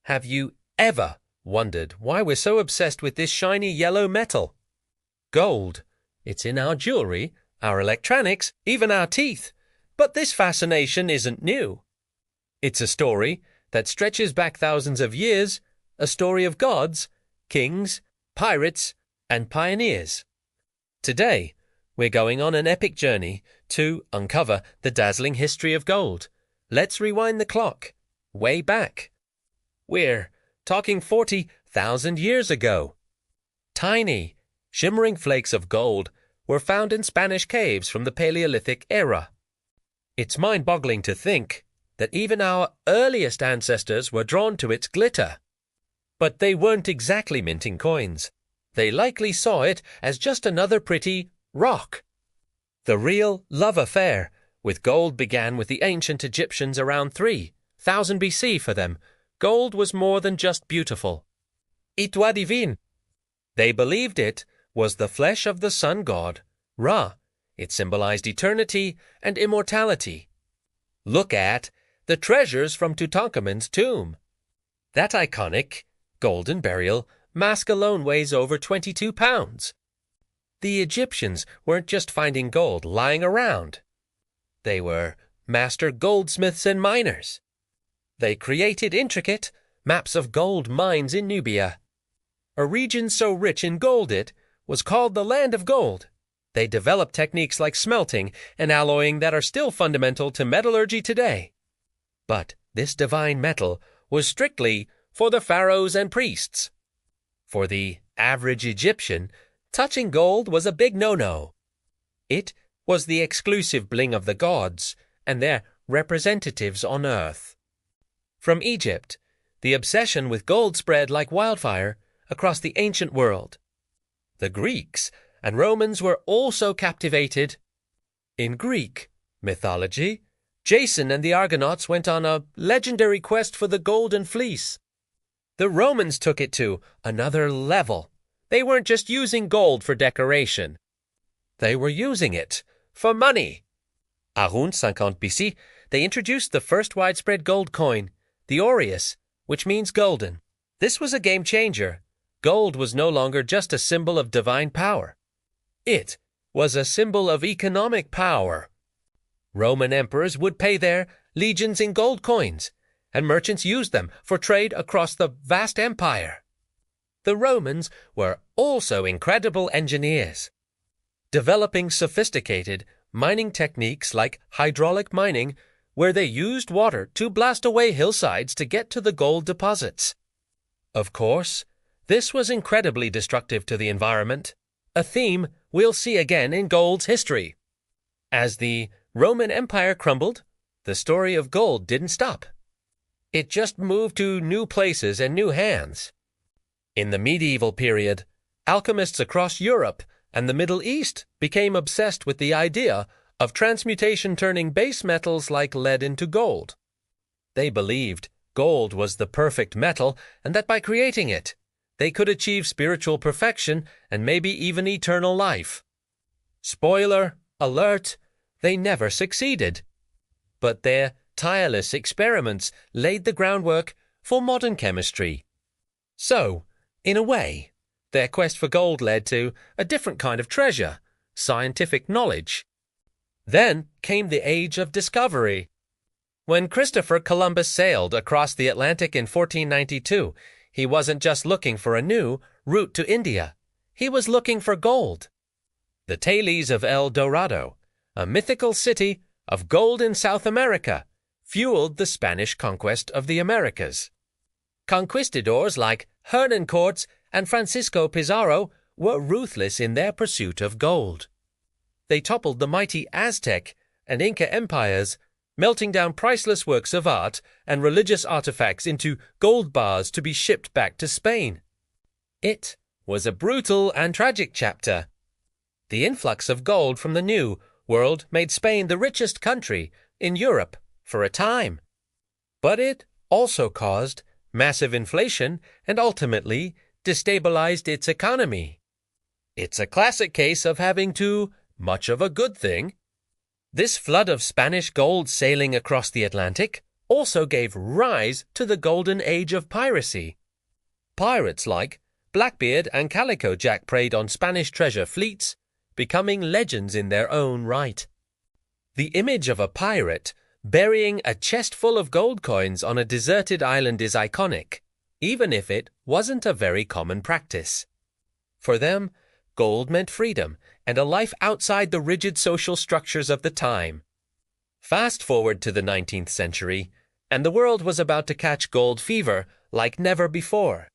Have you ever wondered why we're so obsessed with this shiny yellow metal? Gold. It's in our jewelry, our electronics, even our teeth. But this fascination isn't new. It's a story that stretches back thousands of years, a story of gods, kings, pirates, and pioneers. Today, we're going on an epic journey to uncover the dazzling history of gold. Let's rewind the clock, way back. We're talking 40,000 years ago. Tiny, shimmering flakes of gold were found in Spanish caves from the Paleolithic era. It's mind-boggling to think that even our earliest ancestors were drawn to its glitter. But they weren't exactly minting coins. They likely saw it as just another pretty rock. The real love affair with gold began with the ancient Egyptians around 3000 BC for them. Gold was more than just beautiful. It divin. They believed it was the flesh of the sun god, Ra. It symbolized eternity and immortality. Look at the treasures from Tutankhamun's tomb. That iconic golden burial mask alone weighs over 22 pounds. The Egyptians weren't just finding gold lying around. They were master goldsmiths and miners. They created intricate maps of gold mines in Nubia. A region so rich in gold it was called the Land of Gold. They developed techniques like smelting and alloying that are still fundamental to metallurgy today. But this divine metal was strictly for the pharaohs and priests. For the average Egyptian, touching gold was a big no-no. It was the exclusive bling of the gods and their representatives on earth. From Egypt, the obsession with gold spread like wildfire across the ancient world. The Greeks and Romans were also captivated. In Greek mythology, Jason and the Argonauts went on a legendary quest for the Golden Fleece. The Romans took it to another level. They weren't just using gold for decoration. They were using it for money. Around 50 BC, they introduced the first widespread gold coin, the aureus, which means golden. This was a game changer. Gold was no longer just a symbol of divine power. It was a symbol of economic power. Roman emperors would pay their legions in gold coins, and merchants used them for trade across the vast empire. The Romans were also incredible engineers, developing sophisticated mining techniques like hydraulic mining, where they used water to blast away hillsides to get to the gold deposits. Of course, this was incredibly destructive to the environment, a theme we'll see again in gold's history. As the Roman Empire crumbled, the story of gold didn't stop. It just moved to new places and new hands. In the medieval period, alchemists across Europe and the Middle East became obsessed with the idea of transmutation turning base metals like lead into gold. They believed gold was the perfect metal and that by creating it, they could achieve spiritual perfection and maybe even eternal life. Spoiler alert, they never succeeded. But their tireless experiments laid the groundwork for modern chemistry. So, in a way, their quest for gold led to a different kind of treasure, scientific knowledge. Then came the Age of Discovery. When Christopher Columbus sailed across the Atlantic in 1492, he wasn't just looking for a new route to India. He was looking for gold. The tales of El Dorado, a mythical city of gold in South America, fueled the Spanish conquest of the Americas. Conquistadors like Hernan Cortes and Francisco Pizarro were ruthless in their pursuit of gold. They toppled the mighty Aztec and Inca empires, melting down priceless works of art and religious artifacts into gold bars to be shipped back to Spain. It was a brutal and tragic chapter. The influx of gold from the New World made Spain the richest country in Europe for a time. But it also caused massive inflation and ultimately destabilized its economy. It's a classic case of having too much of a good thing. This flood of Spanish gold sailing across the Atlantic also gave rise to the golden age of piracy. Pirates like Blackbeard and Calico Jack preyed on Spanish treasure fleets, becoming legends in their own right. The image of a pirate burying a chest full of gold coins on a deserted island is iconic, even if it wasn't a very common practice. For them, gold meant freedom and a life outside the rigid social structures of the time. Fast forward to the 19th century, and the world was about to catch gold fever like never before.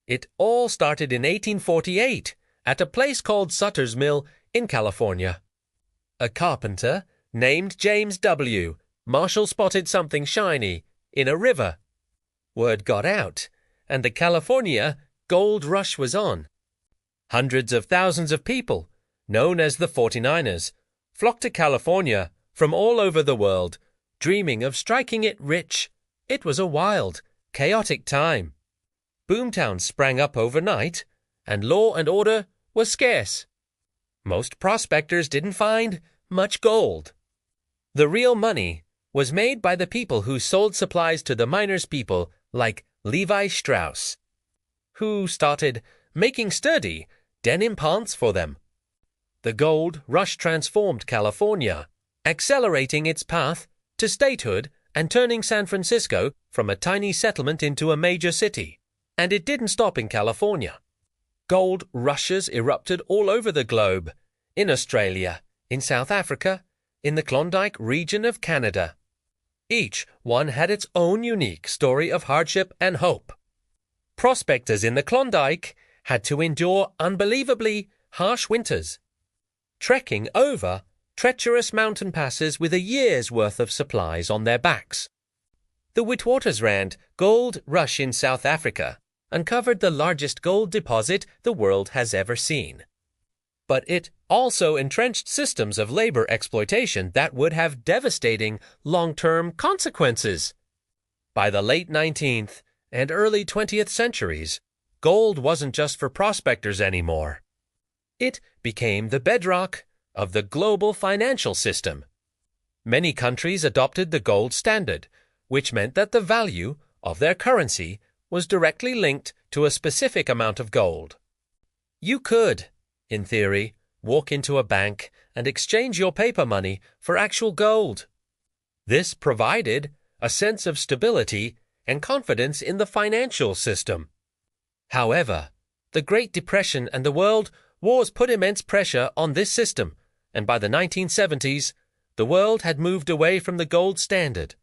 It all started in 1848 at a place called Sutter's Mill in California. A carpenter named James W. Marshall spotted something shiny in a river. Word got out, and the California gold rush was on. Hundreds of thousands of people, known as the 49ers, flocked to California from all over the world, dreaming of striking it rich. It was a wild, chaotic time. Boomtowns sprang up overnight, and law and order was scarce. Most prospectors didn't find much gold. The real money was made by the people who sold supplies to the miners' people like Levi Strauss, who started making sturdy denim pants for them. The gold rush transformed California, accelerating its path to statehood and turning San Francisco from a tiny settlement into a major city. And it didn't stop in California. Gold rushes erupted all over the globe, in Australia, in South Africa, in the Klondike region of Canada. Each one had its own unique story of hardship and hope. Prospectors in the Klondike had to endure unbelievably harsh winters, trekking over treacherous mountain passes with a year's worth of supplies on their backs. The Witwatersrand Gold Rush in South Africa uncovered the largest gold deposit the world has ever seen. But it also entrenched systems of labor exploitation that would have devastating long-term consequences. By the late 19th and early 20th centuries, gold wasn't just for prospectors anymore. It became the bedrock of the global financial system. Many countries adopted the gold standard, which meant that the value of their currency was directly linked to a specific amount of gold. You could, in theory, walk into a bank and exchange your paper money for actual gold. This provided a sense of stability and confidence in the financial system. However, the Great Depression and the World Wars put immense pressure on this system, and by the 1970s, the world had moved away from the gold standard.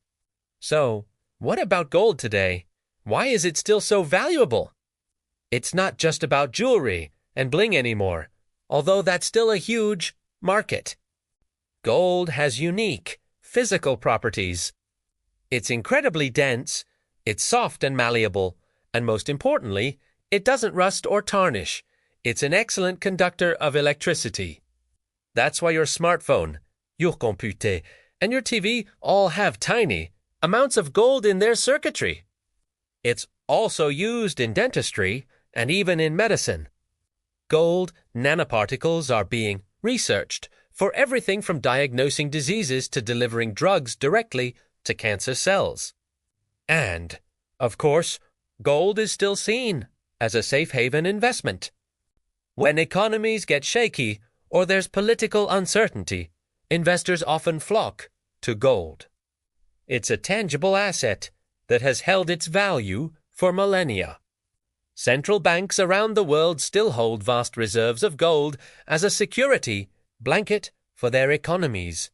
So, what about gold today? Why is it still so valuable? It's not just about jewelry and bling anymore, although that's still a huge market. Gold has unique physical properties. It's incredibly dense, it's soft and malleable, and most importantly, it doesn't rust or tarnish. It's an excellent conductor of electricity. That's why your smartphone, your computer, and your TV all have tiny amounts of gold in their circuitry. It's also used in dentistry and even in medicine. Gold nanoparticles are being researched for everything from diagnosing diseases to delivering drugs directly to cancer cells. And, of course, gold is still seen as a safe haven investment. When economies get shaky or there's political uncertainty, investors often flock to gold. It's a tangible asset that has held its value for millennia. Central banks around the world still hold vast reserves of gold as a security blanket for their economies.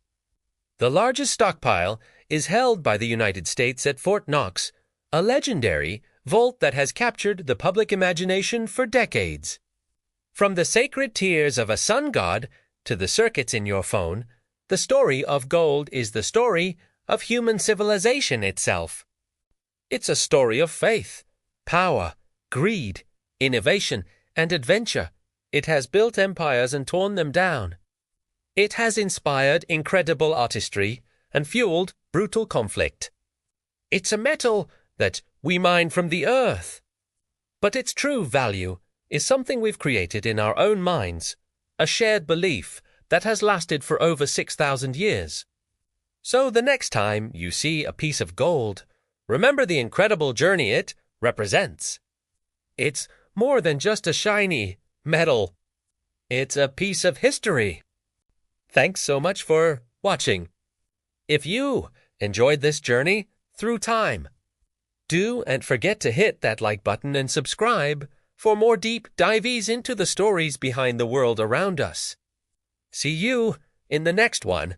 The largest stockpile is held by the United States at Fort Knox, a legendary vault that has captured the public imagination for decades. From the sacred tears of a sun god to the circuits in your phone, the story of gold is the story of human civilization itself. It's a story of faith, power, greed, innovation, and adventure. It has built empires and torn them down. It has inspired incredible artistry and fueled brutal conflict. It's a metal that we mine from the earth. But its true value is something we've created in our own minds, a shared belief that has lasted for over 6,000 years. So the next time you see a piece of gold, remember the incredible journey it represents. It's more than just a shiny metal. It's a piece of history. Thanks so much for watching. If you enjoyed this journey through time, do and forget to hit that like button and subscribe for more deep dives into the stories behind the world around us. See you in the next one.